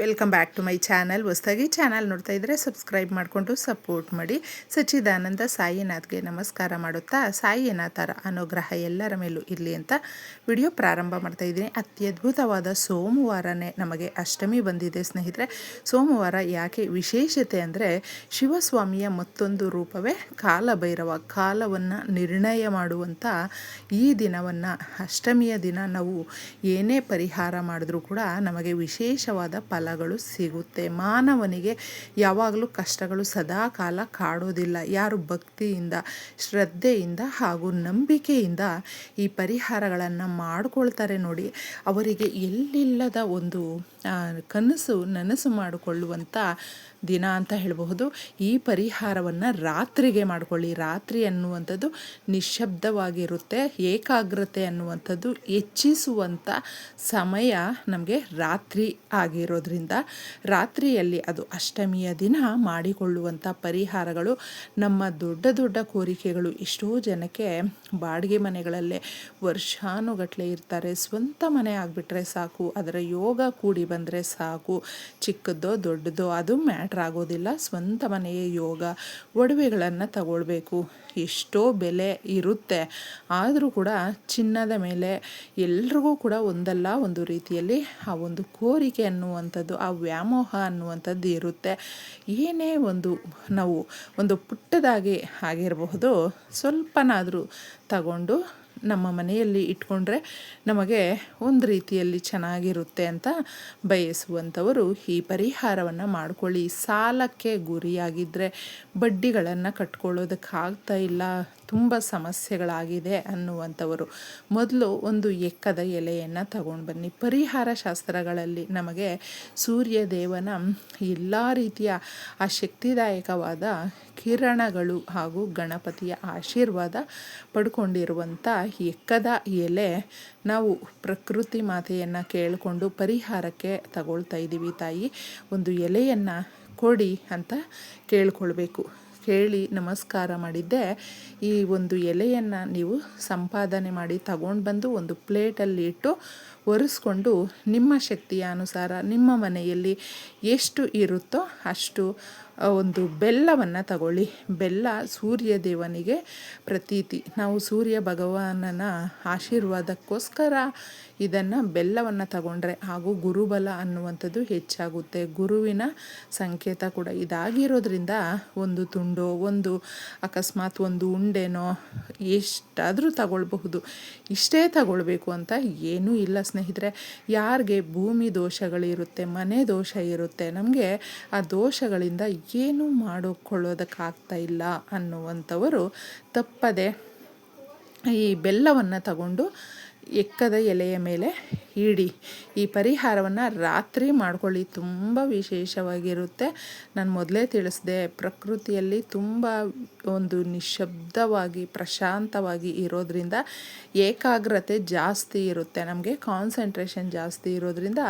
Welcome back to my channel. ಹೊಸದಾಗಿ channel ನೋಡ್ತಾ ಇದ್ದರೆ ಸಬ್ಸ್ಕ್ರೈಬ್ ಮಾಡಿಕೊಂಡು ಸಪೋರ್ಟ್ ಮಾಡಿ. ಸಚ್ಚಿದಾನಂದ ಸಾಯಿನಾಥ್ಗೆ ನಮಸ್ಕಾರ ಮಾಡುತ್ತಾ ಸಾಯಿನಾಥರ ಅನುಗ್ರಹ ಎಲ್ಲರ ಮೇಲೂ ಇರಲಿ ಅಂತ ವಿಡಿಯೋ ಪ್ರಾರಂಭ ಮಾಡ್ತಾ ಇದ್ದೀನಿ. ಅತ್ಯದ್ಭುತವಾದ ಸೋಮವಾರನೇ ನಮಗೆ ಅಷ್ಟಮಿ ಬಂದಿದೆ ಸ್ನೇಹಿತರೆ. ಸೋಮವಾರ ಯಾಕೆ ವಿಶೇಷತೆ ಅಂದರೆ ಶಿವಸ್ವಾಮಿಯ ಮತ್ತೊಂದು ರೂಪವೇ ಕಾಲಭೈರವ. ಕಾಲವನ್ನು ನಿರ್ಣಯ ಮಾಡುವಂಥ ಈ ದಿನವನ್ನು, ಅಷ್ಟಮಿಯ ದಿನ ನಾವು ಏನೇ ಪರಿಹಾರ ಮಾಡಿದ್ರೂ ಕೂಡ ನಮಗೆ ವಿಶೇಷವಾದ ಫಲಗಳು ಸಿಗುತ್ತೆ. ಮಾನವನಿಗೆ ಯಾವಾಗಲೂ ಕಷ್ಟಗಳು ಸದಾ ಕಾಲ ಕಾಡೋದಿಲ್ಲ. ಯಾರು ಭಕ್ತಿಯಿಂದ, ಶ್ರದ್ಧೆಯಿಂದ ಹಾಗೂ ನಂಬಿಕೆಯಿಂದ ಈ ಪರಿಹಾರಗಳನ್ನು ಮಾಡಿಕೊಳ್ತಾರೆ ನೋಡಿ, ಅವರಿಗೆ ಎಲ್ಲಿಲ್ಲದ ಒಂದು ನನಸು ಮಾಡಿಕೊಳ್ಳುವಂಥ ದಿನ ಅಂತ ಹೇಳಬಹುದು. ಈ ಪರಿಹಾರವನ್ನು ರಾತ್ರಿಗೆ ಮಾಡಿಕೊಳ್ಳಿ. ರಾತ್ರಿ ಅನ್ನುವಂಥದ್ದು ನಿಶ್ಶಬ್ದವಾಗಿರುತ್ತೆ. ಏಕಾಗ್ರತೆ ಅನ್ನುವಂಥದ್ದು ಹೆಚ್ಚಿಸುವಂಥ ಸಮಯ ನಮಗೆ ರಾತ್ರಿ ಆಗಿರೋದ್ರಿಂದ ರಾತ್ರಿಯಲ್ಲಿ, ಅದು ಅಷ್ಟಮಿಯ ದಿನ ಮಾಡಿಕೊಳ್ಳುವಂಥ ಪರಿಹಾರಗಳು ನಮ್ಮ ದೊಡ್ಡ ದೊಡ್ಡ ಕೋರಿಕೆಗಳು. ಎಷ್ಟೋ ಜನಕ್ಕೆ ಬಾಡಿಗೆ ಮನೆಗಳಲ್ಲೇ ವರ್ಷಾನುಗಟ್ಟಲೆ ಇರ್ತಾರೆ. ಸ್ವಂತ ಮನೆ ಆಗಿಬಿಟ್ರೆ ಸಾಕು, ಅದರ ಯೋಗ ಕೂಡಿ ಬಂದರೆ ಸಾಕು. ಚಿಕ್ಕದ್ದೋ ದೊಡ್ಡದೋ ಅದು ಮ್ಯಾಟ್ರ್ ಆಗೋದಿಲ್ಲ. ಸ್ವಂತ ಮನೆಯ ಯೋಗ. ಒಡವೆಗಳನ್ನು ತಗೊಳ್ಬೇಕು, ಎಷ್ಟೋ ಬೆಲೆ ಇರುತ್ತೆ. ಆದರೂ ಕೂಡ ಚಿನ್ನದ ಮೇಲೆ ಎಲ್ರಿಗೂ ಕೂಡ ಒಂದಲ್ಲ ಒಂದು ರೀತಿಯಲ್ಲಿ ಆ ಒಂದು ಕೋರಿಕೆ ಅನ್ನುವಂಥದ್ದು, ಆ ವ್ಯಾಮೋಹ ಅನ್ನುವಂಥದ್ದು ಇರುತ್ತೆ. ಏನೇ ನಾವು ಒಂದು ಪುಟ್ಟದಾಗಿ ಆಗಿರಬಹುದು, ಸ್ವಲ್ಪನಾದರೂ ತಗೊಂಡು ನಮ್ಮ ಮನೆಯಲ್ಲಿ ಇಟ್ಕೊಂಡ್ರೆ ನಮಗೆ ಒಂದು ರೀತಿಯಲ್ಲಿ ಚೆನ್ನಾಗಿರುತ್ತೆ ಅಂತ ಬಯಸುವಂಥವರು ಈ ಪರಿಹಾರವನ್ನು ಮಾಡಿಕೊಳ್ಳಿ. ಸಾಲಕ್ಕೆ ಗುರಿಯಾಗಿದ್ದರೆ, ಬಡ್ಡಿಗಳನ್ನು ಕಟ್ಕೊಳ್ಳೋದಕ್ಕಾಗ್ತಾ ಇಲ್ಲ, ತುಂಬ ಸಮಸ್ಯೆಗಳಾಗಿದೆ ಅನ್ನುವಂಥವರು ಮೊದಲು ಒಂದು ಎಕ್ಕದ ಎಲೆಯನ್ನು ತಗೊಂಡು ಬನ್ನಿ. ಪರಿಹಾರ ಶಾಸ್ತ್ರಗಳಲ್ಲಿ ನಮಗೆ ಸೂರ್ಯದೇವನ ಎಲ್ಲ ರೀತಿಯ ಆ ಶಕ್ತಿದಾಯಕವಾದ ಕಿರಣಗಳು ಹಾಗೂ ಗಣಪತಿಯ ಆಶೀರ್ವಾದ ಪಡ್ಕೊಂಡಿರುವಂಥ ಎಕ್ಕದ ಎಲೆ ನಾವು ಪ್ರಕೃತಿ ಮಾತೆಯನ್ನು ಕೇಳಿಕೊಂಡು ಪರಿಹಾರಕ್ಕೆ ತಗೊಳ್ತಾ ಇದ್ದೀವಿ. ತಾಯಿ, ಒಂದು ಎಲೆಯನ್ನು ಕೊಡಿ ಅಂತ ಕೇಳ್ಕೊಳ್ಬೇಕು. ಕೇಳಿ ನಮಸ್ಕಾರ ಮಾಡಿದ್ದೆ ಈ ಒಂದು ಎಲೆಯನ್ನು ನೀವು ಸಂಪಾದನೆ ಮಾಡಿ ತಗೊಂಡು ಬಂದು ಒಂದು ಪ್ಲೇಟಲ್ಲಿ ಇಟ್ಟು ಒರೆಸ್ಕೊಂಡು ನಿಮ್ಮ ಶಕ್ತಿಯ ಅನುಸಾರ ನಿಮ್ಮ ಮನೆಯಲ್ಲಿ ಎಷ್ಟು ಇರುತ್ತೋ ಅಷ್ಟು ಒಂದು ಬೆಲ್ಲವನ್ನು ತಗೊಳ್ಳಿ. ಬೆಲ್ಲ ಸೂರ್ಯ ದೇವನಿಗೆ ಪ್ರತೀತಿ. ನಾವು ಸೂರ್ಯ ಭಗವಾನನ ಆಶೀರ್ವಾದಕ್ಕೋಸ್ಕರ ಇದನ್ನು ಬೆಲ್ಲವನ್ನು ತಗೊಂಡ್ರೆ ಹಾಗೂ ಗುರುಬಲ ಅನ್ನುವಂಥದ್ದು ಹೆಚ್ಚಾಗುತ್ತೆ. ಗುರುವಿನ ಸಂಕೇತ ಕೂಡ ಇದಾಗಿರೋದ್ರಿಂದ ಒಂದು ತುಂಡೋ, ಒಂದು ಅಕಸ್ಮಾತ್ ಒಂದು ಉಂಡೆನೋ ಎಷ್ಟಾದರೂ ತಗೊಳ್ಬಹುದು. ಇಷ್ಟೇ ತಗೊಳ್ಬೇಕು ಅಂತ ಏನೂ ಇಲ್ಲ ಸ್ನೇಹಿತರೆ. ಯಾರಿಗೆ ಭೂಮಿ ದೋಷಗಳಿರುತ್ತೆ, ಮನೆ ದೋಷ ಇರುತ್ತೆ, ನಮಗೆ ಆ ದೋಷಗಳಿಂದ ಏನೂ ಮಾಡಿಕೊಳ್ಳೋದಕ್ಕಾಗ್ತಾ ಇಲ್ಲ ಅನ್ನುವಂಥವರು ತಪ್ಪದೆ ಈ ಬೆಲ್ಲವನ್ನು ತಗೊಂಡು ಎಕ್ಕದ ಎಲೆಯ ಮೇಲೆ ಇಡಿ. ಈ ಪರಿಹಾರವನ್ನು ರಾತ್ರಿ ಮಾಡ್ಕೊಳ್ಳಿ. ತುಂಬ ವಿಶೇಷವಾಗಿರುತ್ತೆ. ನಾನು ಮೊದಲೇ ತಿಳಿಸಿದೆ, ಪ್ರಕೃತಿಯಲ್ಲಿ ತುಂಬ ಒಂದು ನಿಶ್ಶಬ್ದವಾಗಿ ಪ್ರಶಾಂತವಾಗಿ ಇರೋದ್ರಿಂದ ಏಕಾಗ್ರತೆ ಜಾಸ್ತಿ ಇರುತ್ತೆ. ನಮಗೆ ಕಾನ್ಸಂಟ್ರೇಷನ್ ಜಾಸ್ತಿ ಇರೋದ್ರಿಂದ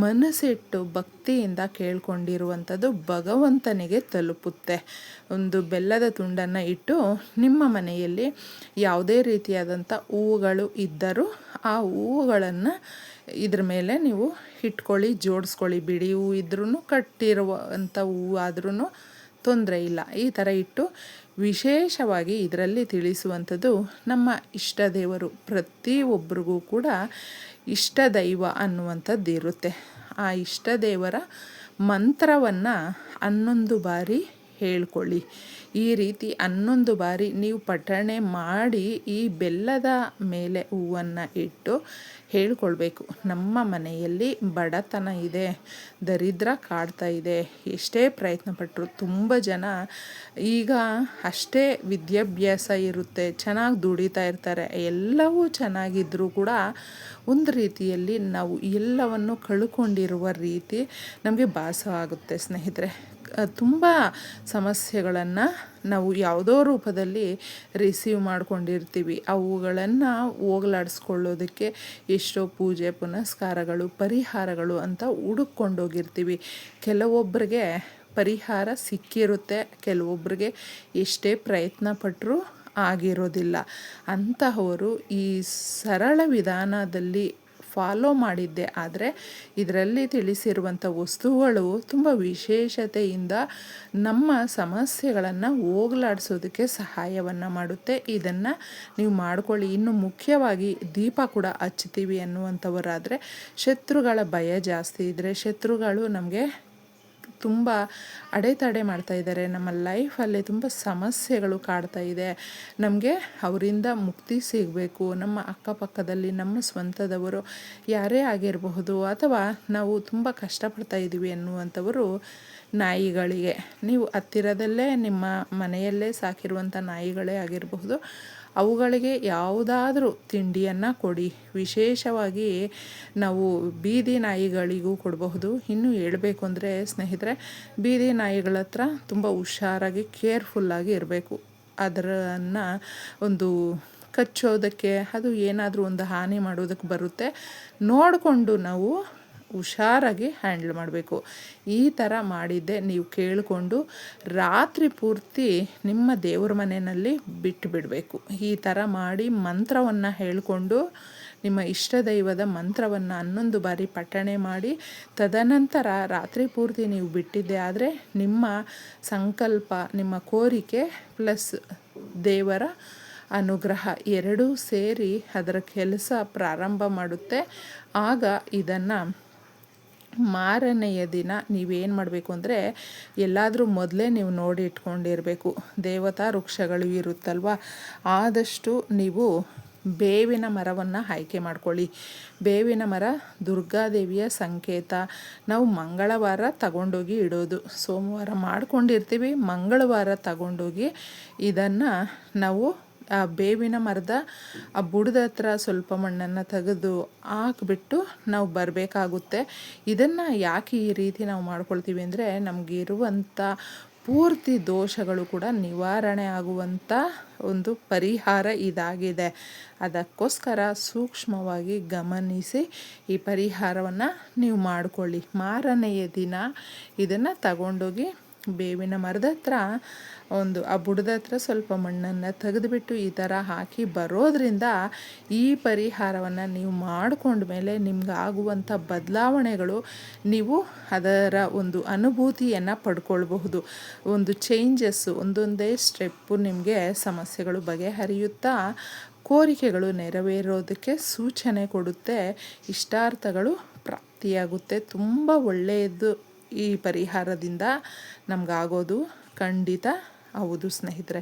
ಮನಸ್ಸಿಟ್ಟು ಭಕ್ತಿಯಿಂದ ಕೇಳ್ಕೊಂಡಿರುವಂಥದ್ದು ಭಗವಂತನಿಗೆ ತಲುಪುತ್ತೆ. ಒಂದು ಬೆಲ್ಲದ ತುಂಡನ್ನು ಇಟ್ಟು ನಿಮ್ಮ ಮನೆಯಲ್ಲಿ ಯಾವುದೇ ರೀತಿಯಾದಂಥ ಹೂವುಗಳು ಇದ್ದರೂ ಆ ಹೂವುಗಳನ್ನು ಇದ್ರ ಮೇಲೆ ನೀವು ಇಟ್ಕೊಳ್ಳಿ, ಜೋಡಿಸ್ಕೊಳ್ಳಿ. ಬಿಡಿ ಹೂವು ಇದ್ರೂ, ಕಟ್ಟಿರುವಂಥ ಹೂವು ಆದ್ರೂ ತೊಂದರೆ ಇಲ್ಲ. ಈ ಥರ ಇಟ್ಟು ವಿಶೇಷವಾಗಿ ಇದರಲ್ಲಿ ತಿಳಿಸುವಂಥದ್ದು ನಮ್ಮ ಇಷ್ಟ ದೇವರು. ಪ್ರತಿಯೊಬ್ಬರಿಗೂ ಕೂಡ ಇಷ್ಟ ದೈವ ಅನ್ನುವಂಥದ್ದು ಇರುತ್ತೆ. ಆ ಇಷ್ಟ ದೇವರ ಮಂತ್ರವನ್ನು 11 ಬಾರಿ ಹೇಳ್ಕೊಳ್ಳಿ. ಈ ರೀತಿ 11 ಬಾರಿ ನೀವು ಪಠಣೆ ಮಾಡಿ ಈ ಬೆಲ್ಲದ ಮೇಲೆ ಹೂವನ್ನು ಇಟ್ಟು ಹೇಳ್ಕೊಳ್ಬೇಕು. ನಮ್ಮ ಮನೆಯಲ್ಲಿ ಬಡತನ ಇದೆ, ದರಿದ್ರ ಕಾಡ್ತಾ ಇದೆ. ಎಷ್ಟೇ ಪ್ರಯತ್ನ ಪಟ್ಟರು, ತುಂಬ ಜನ ಈಗ ಅಷ್ಟೇ ವಿದ್ಯಾಭ್ಯಾಸ ಇರುತ್ತೆ, ಚೆನ್ನಾಗಿ ದುಡಿತಾ ಇರ್ತಾರೆ, ಎಲ್ಲವೂ ಚೆನ್ನಾಗಿದ್ದರೂ ಕೂಡ ಒಂದು ರೀತಿಯಲ್ಲಿ ನಾವು ಎಲ್ಲವನ್ನು ಕಳ್ಕೊಂಡಿರುವ ರೀತಿ ನಮಗೆ ಭಾಸ ಆಗುತ್ತೆ ಸ್ನೇಹಿತರೆ. ತುಂಬ ಸಮಸ್ಯೆಗಳನ್ನು ನಾವು ಯಾವುದೋ ರೂಪದಲ್ಲಿ ರಿಸೀವ್ ಮಾಡ್ಕೊಂಡಿರ್ತೀವಿ. ಅವುಗಳನ್ನು ಹೋಗಲಾಡಿಸ್ಕೊಳ್ಳೋದಕ್ಕೆ ಎಷ್ಟೋ ಪೂಜೆ ಪುನಸ್ಕಾರಗಳು, ಪರಿಹಾರಗಳು ಅಂತ ಹುಡುಕೊಂಡೋಗಿರ್ತೀವಿ. ಕೆಲವೊಬ್ಬರಿಗೆ ಪರಿಹಾರ ಸಿಕ್ಕಿರುತ್ತೆ, ಕೆಲವೊಬ್ಬರಿಗೆ ಎಷ್ಟೇ ಪ್ರಯತ್ನ ಪಟ್ಟರೂ ಆಗಿರೋದಿಲ್ಲ. ಅಂತಹವರು ಈ ಸರಳ ವಿಧಾನದಲ್ಲಿ ಫಾಲೋ ಮಾಡಿದ್ದೆ. ಆದರೆ ಇದರಲ್ಲಿ ತಿಳಿಸಿರುವಂಥ ವಸ್ತುಗಳು ತುಂಬ ವಿಶೇಷತೆಯಿಂದ ನಮ್ಮ ಸಮಸ್ಯೆಗಳನ್ನು ಹೋಗಲಾಡಿಸೋದಕ್ಕೆ ಸಹಾಯವನ್ನು ಮಾಡುತ್ತೆ. ಇದನ್ನು ನೀವು ಮಾಡ್ಕೊಳ್ಳಿ. ಇನ್ನು ಮುಖ್ಯವಾಗಿ ದೀಪ ಕೂಡ ಹಚ್ತೀವಿ ಅನ್ನುವಂಥವರಾದರೆ ಶತ್ರುಗಳ ಭಯ ಜಾಸ್ತಿ ಇದ್ದರೆ, ಶತ್ರುಗಳು ನಮಗೆ ತುಂಬ ಅಡೆತಡೆ ಮಾಡ್ತಾಯಿದ್ದಾರೆ, ನಮ್ಮ ಲೈಫಲ್ಲಿ ತುಂಬ ಸಮಸ್ಯೆಗಳು ಕಾಡ್ತಾ ಇದೆ, ನಮಗೆ ಅವರಿಂದ ಮುಕ್ತಿ ಸಿಗಬೇಕು, ನಮ್ಮ ಅಕ್ಕಪಕ್ಕದಲ್ಲಿ ನಮ್ಮ ಸ್ವಂತದವರು ಯಾರೇ ಆಗಿರಬಹುದು ಅಥವಾ ನಾವು ತುಂಬ ಕಷ್ಟಪಡ್ತಾ ಇದ್ದೀವಿ ಅನ್ನುವಂಥವರು ನಾಯಿಗಳಿಗೆ, ನೀವು ಹತ್ತಿರದಲ್ಲೇ ನಿಮ್ಮ ಮನೆಯಲ್ಲೇ ಸಾಕಿರುವಂಥ ನಾಯಿಗಳೇ ಆಗಿರಬಹುದು, ಅವುಗಳಿಗೆ ಯಾವುದಾದ್ರೂ ತಿಂಡಿಯನ್ನು ಕೊಡಿ. ವಿಶೇಷವಾಗಿ ನಾವು ಬೀದಿ ನಾಯಿಗಳಿಗೂ ಕೊಡಬಹುದು. ಇನ್ನೂ ಹೇಳಬೇಕು ಅಂದರೆ ಸ್ನೇಹಿತರೆ, ಬೀದಿ ನಾಯಿಗಳ ಹತ್ರ ತುಂಬ ಹುಷಾರಾಗಿ ಕೇರ್ಫುಲ್ಲಾಗಿ ಇರಬೇಕು. ಅದನ್ನು ಒಂದು ಕಚ್ಚೋದಕ್ಕೆ ಅದು ಏನಾದರೂ ಒಂದು ಹಾನಿ ಮಾಡೋದಕ್ಕೆ ಬರುತ್ತೆ, ನೋಡಿಕೊಂಡು ನಾವು ಹುಷಾರಾಗಿ ಹ್ಯಾಂಡಲ್ ಮಾಡಬೇಕು. ಈ ಥರ ಮಾಡಿದ್ದೆ ನೀವು ಕೇಳಿಕೊಂಡು ರಾತ್ರಿ ಪೂರ್ತಿ ನಿಮ್ಮ ದೇವ್ರ ಮನೆಯಲ್ಲಿ ಬಿಟ್ಟು ಬಿಡಬೇಕು. ಈ ಥರ ಮಾಡಿ ಮಂತ್ರವನ್ನು ಹೇಳಿಕೊಂಡು ನಿಮ್ಮ ಇಷ್ಟ ದೈವದ ಮಂತ್ರವನ್ನು 11 ಬಾರಿ ಪಠಣೆ ಮಾಡಿ ತದನಂತರ ರಾತ್ರಿ ಪೂರ್ತಿ ನೀವು ಬಿಟ್ಟಿದ್ದೆ ಆದರೆ ನಿಮ್ಮ ಸಂಕಲ್ಪ, ನಿಮ್ಮ ಕೋರಿಕೆ ಪ್ಲಸ್ ದೇವರ ಅನುಗ್ರಹ ಎರಡೂ ಸೇರಿ ಅದರ ಕೆಲಸ ಪ್ರಾರಂಭ ಮಾಡುತ್ತೆ. ಆಗ ಇದನ್ನು ಮಾರನೆಯ ದಿನ ನೀವೇನು ಮಾಡಬೇಕು ಅಂದರೆ, ಎಲ್ಲಾದರೂ ಮೊದಲೇ ನೀವು ನೋಡಿ ಇಟ್ಕೊಂಡಿರಬೇಕು. ದೇವತಾ ವೃಕ್ಷಗಳು ಇರುತ್ತಲ್ವ, ಆದಷ್ಟು ನೀವು ಬೇವಿನ ಮರವನ್ನು ಆಯ್ಕೆ ಮಾಡ್ಕೊಳ್ಳಿ. ಬೇವಿನ ಮರ ದುರ್ಗಾದೇವಿಯ ಸಂಕೇತ. ನಾವು ಮಂಗಳವಾರ ತಗೊಂಡೋಗಿ ಇಡೋದು, ಸೋಮವಾರ ಮಾಡ್ಕೊಂಡಿರ್ತೀವಿ, ಮಂಗಳವಾರ ತಗೊಂಡೋಗಿ ಇದನ್ನು ನಾವು ಆ ಬೇವಿನ ಮರದ ಆ ಬುಡದ ಹತ್ರ ಸ್ವಲ್ಪ ಮಣ್ಣನ್ನು ತೆಗೆದು ಹಾಕಿಬಿಟ್ಟು ನಾವು ಬರಬೇಕಾಗುತ್ತೆ. ಇದನ್ನು ಯಾಕೆ ಈ ರೀತಿ ನಾವು ಮಾಡ್ಕೊಳ್ತೀವಿ ಅಂದರೆ, ನಮಗಿರುವಂಥ ಪೂರ್ತಿ ದೋಷಗಳು ಕೂಡ ನಿವಾರಣೆ ಆಗುವಂಥ ಒಂದು ಪರಿಹಾರ ಇದಾಗಿದೆ. ಅದಕ್ಕೋಸ್ಕರ ಸೂಕ್ಷ್ಮವಾಗಿ ಗಮನಿಸಿ ಈ ಪರಿಹಾರವನ್ನು ನೀವು ಮಾಡಿಕೊಳ್ಳಿ. ಮಾರನೆಯ ದಿನ ಇದನ್ನು ತಗೊಂಡೋಗಿ ಬೇವಿನ ಮರದ ಹತ್ರ ಒಂದು ಆ ಬುಡದ ಹತ್ರ ಸ್ವಲ್ಪ ಮಣ್ಣನ್ನು ತೆಗೆದುಬಿಟ್ಟು ಈ ಥರ ಹಾಕಿ ಬರೋದ್ರಿಂದ ಈ ಪರಿಹಾರವನ್ನು ನೀವು ಮಾಡಿಕೊಂಡ್ಮೇಲೆ ನಿಮ್ಗೆ ಆಗುವಂಥ ಬದಲಾವಣೆಗಳು ನೀವು ಅದರ ಒಂದು ಅನುಭೂತಿಯನ್ನು ಪಡ್ಕೊಳ್ಬಹುದು. ಒಂದು ಚೇಂಜಸ್ಸು, ಒಂದೊಂದೇ ಸ್ಟೆಪ್ಪು ನಿಮಗೆ ಸಮಸ್ಯೆಗಳು ಬಗೆಹರಿಯುತ್ತಾ ಕೋರಿಕೆಗಳು ನೆರವೇರೋದಕ್ಕೆ ಸೂಚನೆ ಕೊಡುತ್ತೆ, ಇಷ್ಟಾರ್ಥಗಳು ಪ್ರಾಪ್ತಿಯಾಗುತ್ತೆ. ತುಂಬ ಒಳ್ಳೆಯದು ಈ ಪರಿಹಾರದಿಂದ ನಮಗಾಗೋದು ಖಂಡಿತ ಹೌದು ಸ್ನೇಹಿತರೆ.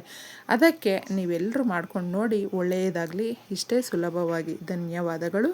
ಅದಕ್ಕೆ ನೀವೆಲ್ಲರೂ ಮಾಡ್ಕೊಂಡು ನೋಡಿ, ಒಳ್ಳೆಯದಾಗಲಿ. ಇಷ್ಟೇ ಸುಲಭವಾಗಿ. ಧನ್ಯವಾದಗಳು.